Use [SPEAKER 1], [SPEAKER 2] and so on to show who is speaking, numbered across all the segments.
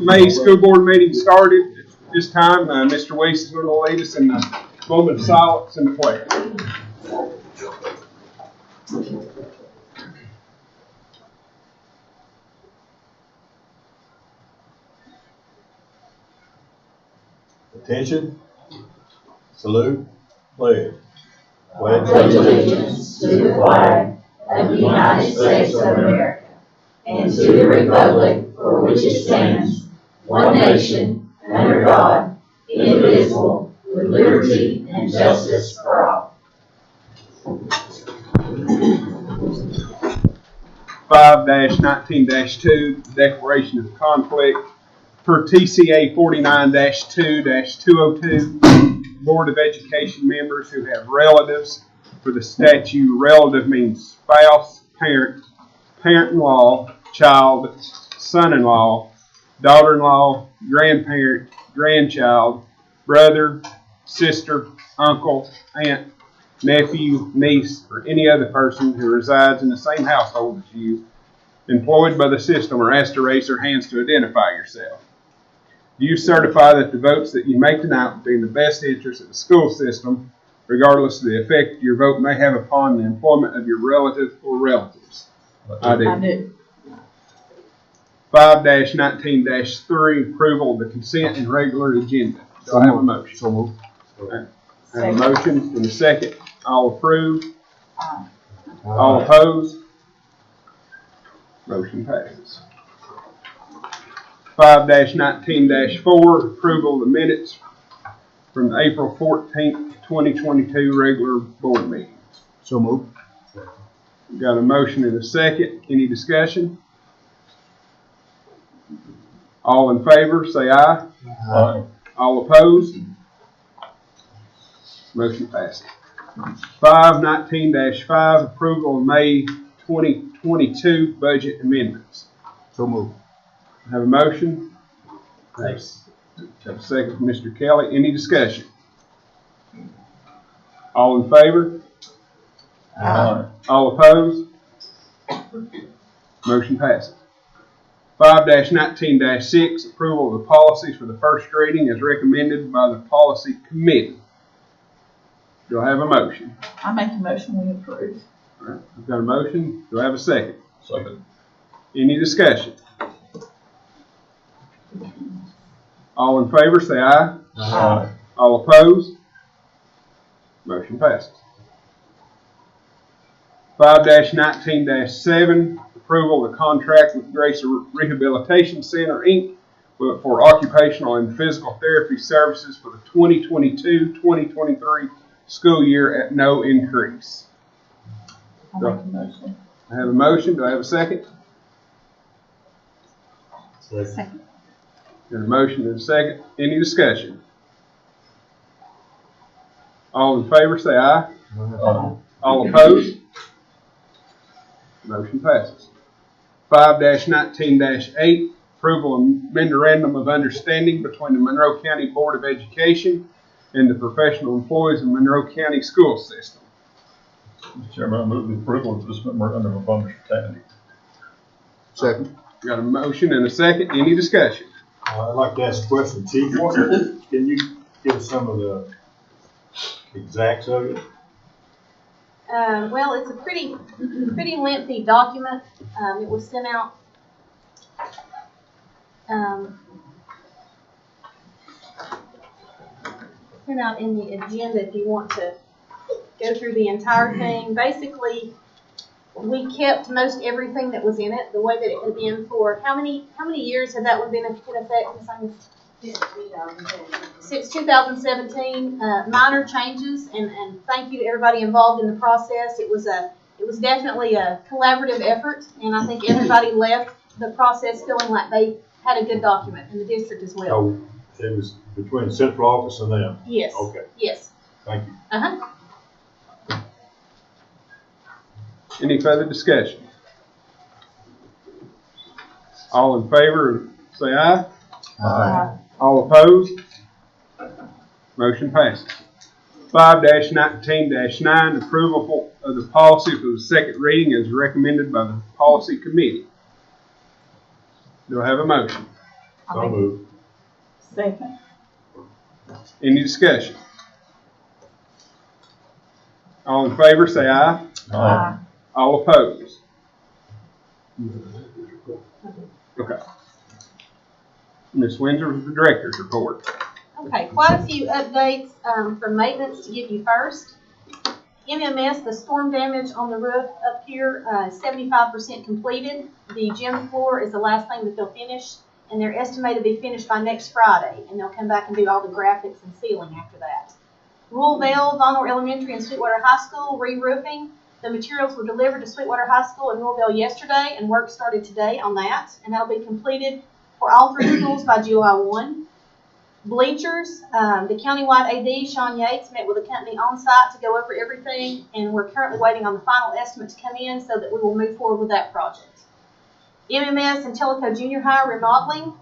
[SPEAKER 1] May school board meeting started. At this time, Mr. Weiss is going to lead us in a moment of silence and prayer.
[SPEAKER 2] Attention. Salute. Pledge.
[SPEAKER 3] Pledge allegiance to the flag of the United States of America and to the republic for which it stands, one nation, under God, indivisible, with liberty and justice for all.
[SPEAKER 1] 5-19-2, Declaration of Conflict. Per TCA 49-2-202, Board of Education members who have relatives. For the statute, relative means spouse, parent, parent-in-law, child, son-in-law, daughter-in-law, grandparent, grandchild, brother, sister, uncle, aunt, nephew, niece, or any other person who resides in the same household as you, employed by the system, are asked to raise their hands to identify yourself. Do you certify that the votes that you make tonight will be in the best interest of the school system, regardless of the effect your vote may have upon the employment of your relative or relatives? I do. 5-19-3, approval of the consent and regular agenda. Do I have a motion?
[SPEAKER 2] So moved.
[SPEAKER 1] I have a motion and a second. All approve? All opposed? Motion passes. 5-19-4, approval of the minutes from the April 14th, 2022 regular board meeting.
[SPEAKER 2] So moved.
[SPEAKER 1] Got a motion and a second. Any discussion? All in favor, say aye.
[SPEAKER 2] Aye.
[SPEAKER 1] All opposed? Motion passes. 5-19-5, approval of May 2022 budget amendments.
[SPEAKER 2] So moved.
[SPEAKER 1] Have a motion? Thanks. Have a second from Mr. Kelly. Any discussion? All in favor?
[SPEAKER 2] Aye.
[SPEAKER 1] All opposed? Motion passes. 5-19-6, approval of the policies for the first reading as recommended by the policy committee. Do I have a motion?
[SPEAKER 4] I make a motion we approve.
[SPEAKER 1] All right. I've got a motion. Do I have a second?
[SPEAKER 2] Second.
[SPEAKER 1] Any discussion? All in favor, say aye.
[SPEAKER 2] Aye.
[SPEAKER 1] All opposed? Motion passes. 5-19-7, approval of the contract with Grace Rehabilitation Center, Inc. for occupational and physical therapy services for the 2022-2023 school year at no increase.
[SPEAKER 4] I make a motion.
[SPEAKER 1] I have a motion. Do I have a second?
[SPEAKER 4] Second.
[SPEAKER 1] Got a motion and a second. Any discussion? All in favor, say aye.
[SPEAKER 2] Aye.
[SPEAKER 1] All opposed? Motion passes. 5-19-8, approval of memorandum of understanding between the Monroe County Board of Education and the professional employees of Monroe County School System.
[SPEAKER 5] Mr. Chairman, I move the approval of this memorandum of understanding.
[SPEAKER 2] Second.
[SPEAKER 1] Got a motion and a second. Any discussion?
[SPEAKER 2] I'd like to ask a question, Chief. Can you give us some of the exacts of it?
[SPEAKER 6] Well, it's a pretty lengthy document. It was sent out. In the agenda if you want to go through the entire thing. Basically, we kept most everything that was in it the way that it had been for how many years had that one been in effect? Since 2017. Minor changes, and thank you to everybody involved in the process. It was definitely a collaborative effort, and I think everybody left the process feeling like they had a good document, and the district as well.
[SPEAKER 2] Oh, it was between the central office and them?
[SPEAKER 6] Yes.
[SPEAKER 2] Okay,
[SPEAKER 6] Yes.
[SPEAKER 2] thank you.
[SPEAKER 1] Any further discussion? All in favor, say aye.
[SPEAKER 2] Aye.
[SPEAKER 1] All opposed? Motion passes. 5-19-9, approval of the policy for the second reading as recommended by the policy committee. Do I have a motion?
[SPEAKER 2] So moved.
[SPEAKER 4] Second.
[SPEAKER 1] Any discussion? All in favor, say aye.
[SPEAKER 4] Aye.
[SPEAKER 1] All opposed? Okay. Ms. Windsor, the director's report.
[SPEAKER 6] Okay, quite a few updates from maintenance to give you first. MMS, the storm damage on the roof up here, 75% completed. The gym floor is the last thing that they'll finish, and they're estimated to be finished by next Friday, and they'll come back and do all the graphics and sealing after that. Louisville, Monroe Elementary, and Sweetwater High School re-roofing. The materials were delivered to Sweetwater High School in Louisville yesterday, and work started today on that, and that'll be completed for all three schools by July 1. Bleachers, the countywide AD, Sean Yates, met with the company on site to go over everything, and we're currently waiting on the final estimate to come in so that we will move forward with that project. MMS and Tellico Junior High remodeling,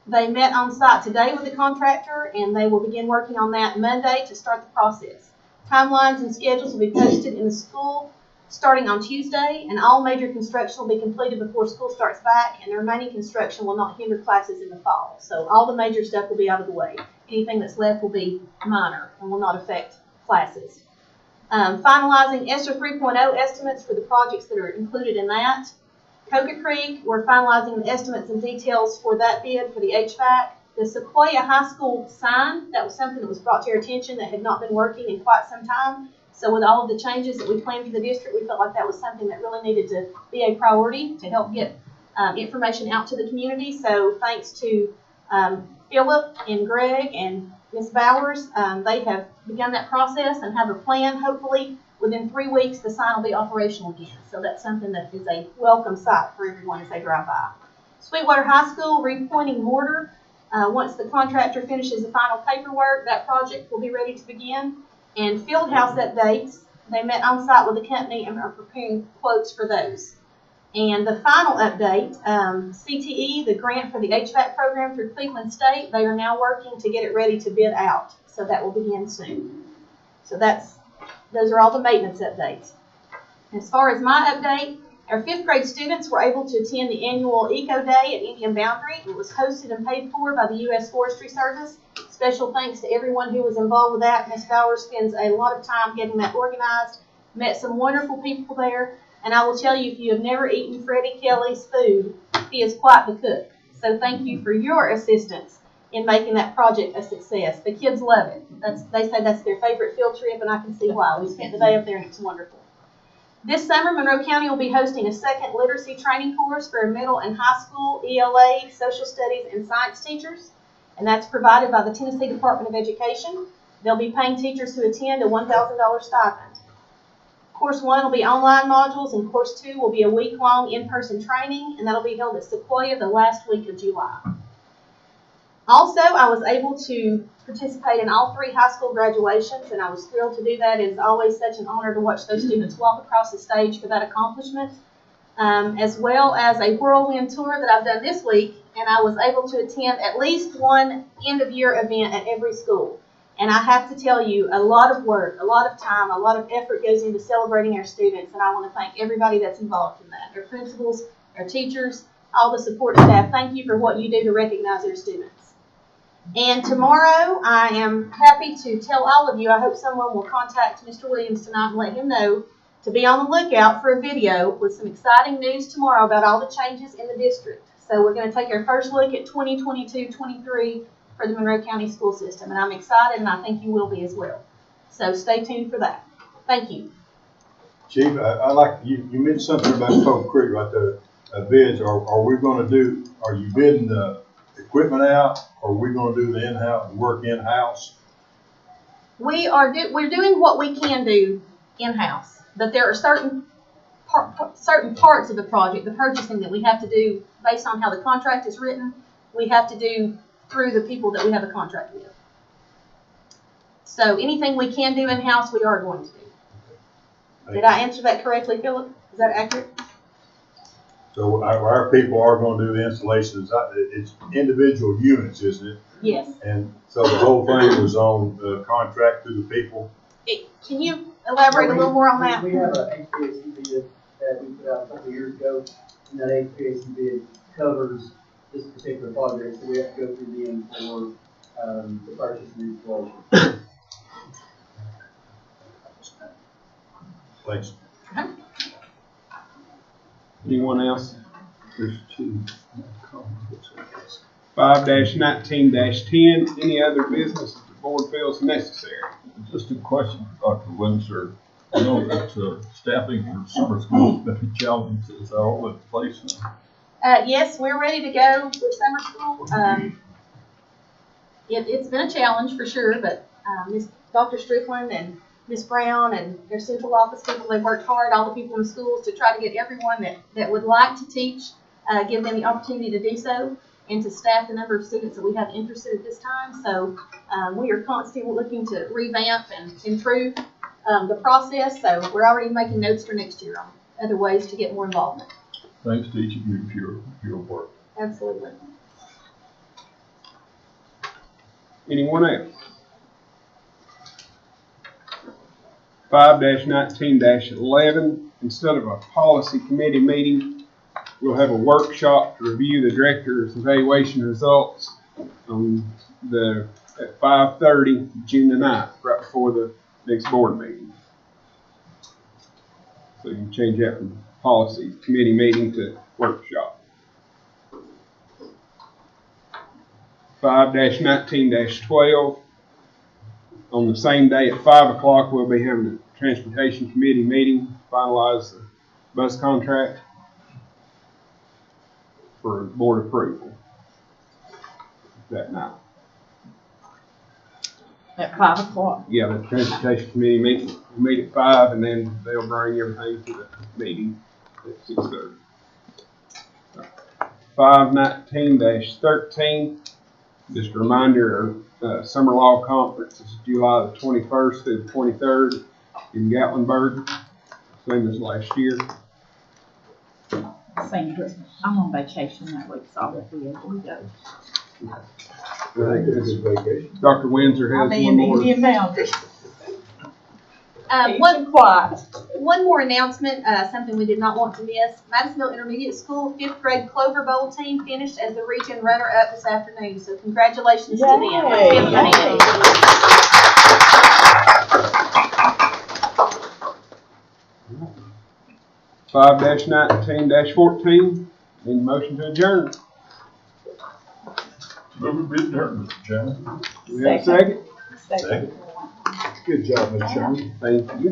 [SPEAKER 6] they met on site today with the contractor, and they will begin working on that Monday to start the process. Timelines and schedules will be posted in the school starting on Tuesday, and all major construction will be completed before school starts back, and the remaining construction will not hinder classes in the fall. So all the major stuff will be out of the way. Anything that's left will be minor and will not affect classes. Finalizing ESSER 3.0 estimates for the projects that are included in that. Coca Creek, we're finalizing the estimates and details for that bid for the HVAC. The Sequoia High School sign, that was something that was brought to your attention that had not been working in quite some time. So with all of the changes that we planned for the district, we felt like that was something that really needed to be a priority to help get information out to the community. So thanks to Philip and Greg and Ms. Bowers, they have begun that process and have a plan. Hopefully within 3 weeks, the sign will be operational again. So that's something that is a welcome sight for everyone as they drive by. Sweetwater High School, repointing mortar. Once the contractor finishes the final paperwork, that project will be ready to begin. And Fieldhouse updates, they met on site with the company and are preparing quotes for those. And the final update, CTE, the grant for the HVAC program through Cleveland State, they are now working to get it ready to bid out. So that will begin soon. So those are all the maintenance updates. As far as my update, our 5th grade students were able to attend the annual Eco Day at Indian Boundary. It was hosted and paid for by the U.S. Forestry Service. Special thanks to everyone who was involved with that. Ms. Bowers spends a lot of time getting that organized. Met some wonderful people there. And I will tell you, if you have never eaten Freddie Kelly's food, he is quite the cook. So thank you for your assistance in making that project a success. The kids love it. They say that's their favorite field trip, and I can see why. We spent the day up there, and it's wonderful. This summer, Monroe County will be hosting a second literacy training course for middle and high school ELA, social studies, and science teachers. And that's provided by the Tennessee Department of Education. They'll be paying teachers who attend a $1,000 stipend. Course 1 will be online modules, and Course 2 will be a week-long in-person training, and that'll be held at Sequoia the last week of July. Also, I was able to participate in all 3 high school graduations, and I was thrilled to do that. It is always such an honor to watch those students walk across the stage for that accomplishment, as well as a whirlwind tour that I've done this week, and I was able to attend at least one end-of-year event at every school. And I have to tell you, a lot of work, a lot of time, a lot of effort goes into celebrating our students, and I want to thank everybody that's involved in that. Our principals, our teachers, all the support staff. Thank you for what you do to recognize our students. And tomorrow, I am happy to tell all of you, I hope someone will contact Mr. Williams tonight and let him know to be on the lookout for a video with some exciting news tomorrow about all the changes in the district. So we're going to take our first look at 2022-23 for the Monroe County school system. And I'm excited, and I think you will be as well. So stay tuned for that. Thank you.
[SPEAKER 2] Chief, I like, you mentioned something about Coke Creek, right there, bids. Are you bidding the equipment out, or are we going to do the in-house, work in-house?
[SPEAKER 6] We're doing what we can do in-house, but there are certain parts of the project, the purchasing, that we have to do based on how the contract is written. We have to do through the people that we have a contract with. So anything we can do in-house, we are going to do. Did I answer that correctly, Philip? Is that accurate?
[SPEAKER 2] So our people are going to do the installations. It's individual units, isn't it?
[SPEAKER 6] Yes.
[SPEAKER 2] And so the whole thing was on the contract to the people.
[SPEAKER 6] Can you elaborate a little more on that?
[SPEAKER 7] We have a HVAC bid that we put out a couple of years ago, and that HVAC bid covers this particular project, so we have to go through them for, the purchase and installation.
[SPEAKER 2] Thanks.
[SPEAKER 1] Anyone else? There's two. 5-19-10, any other business that the board feels necessary?
[SPEAKER 5] Just a question for Dr. Windsor. I know that staffing for summer school has been a challenge. Is that all in place now?
[SPEAKER 6] Yes, we're ready to go with summer school. It's been a challenge for sure, but Miss Dr. Strickland and Miss Brown and their central office people, they've worked hard, all the people in the schools, to try to get everyone that would like to teach, give them the opportunity to do so, and to staff the number of students that we have interested at this time. So we are constantly looking to revamp and improve the process. So we're already making notes for next year on other ways to get more involvement.
[SPEAKER 5] Thanks to each of you for your work.
[SPEAKER 6] Absolutely.
[SPEAKER 1] Anyone else? 5-19-11, instead of a policy committee meeting, we'll have a workshop to review the director's evaluation results on at 5:30, June the 9th, right before the next board meeting. So you can change that from policy committee meeting to workshop. 5-19-12, on the same day at 5 o'clock, we'll be having a transportation committee meeting to finalize the bus contract for board approval that night.
[SPEAKER 4] At 5 o'clock.
[SPEAKER 1] Yeah, the transportation committee meet at 5, and then they'll bring everything to the meeting at 6:30. 5-19-13, just a reminder, our summer law conference is July the 21st through the 23rd in Gatlinburg, same as last year.
[SPEAKER 4] Same here. I'm on vacation that week, so I won't be able to go.
[SPEAKER 1] Dr. Windsor
[SPEAKER 4] I'll
[SPEAKER 1] has
[SPEAKER 4] be
[SPEAKER 1] one
[SPEAKER 4] in the
[SPEAKER 1] more.
[SPEAKER 4] Indian Mountains. Peace
[SPEAKER 6] One
[SPEAKER 4] and quiet.
[SPEAKER 6] more announcement, something we did not want to miss. Madisonville Intermediate School 5th grade Clover Bowl team finished as the region runner-up this afternoon. So congratulations to them. Let's give them a hand.
[SPEAKER 1] 5-19-14, need a motion to adjourn.
[SPEAKER 5] Move it be adjourned, Mr. Chairman.
[SPEAKER 1] Do we have a second?
[SPEAKER 4] Second.
[SPEAKER 2] Good job, Mr. Chairman.
[SPEAKER 1] Thank you.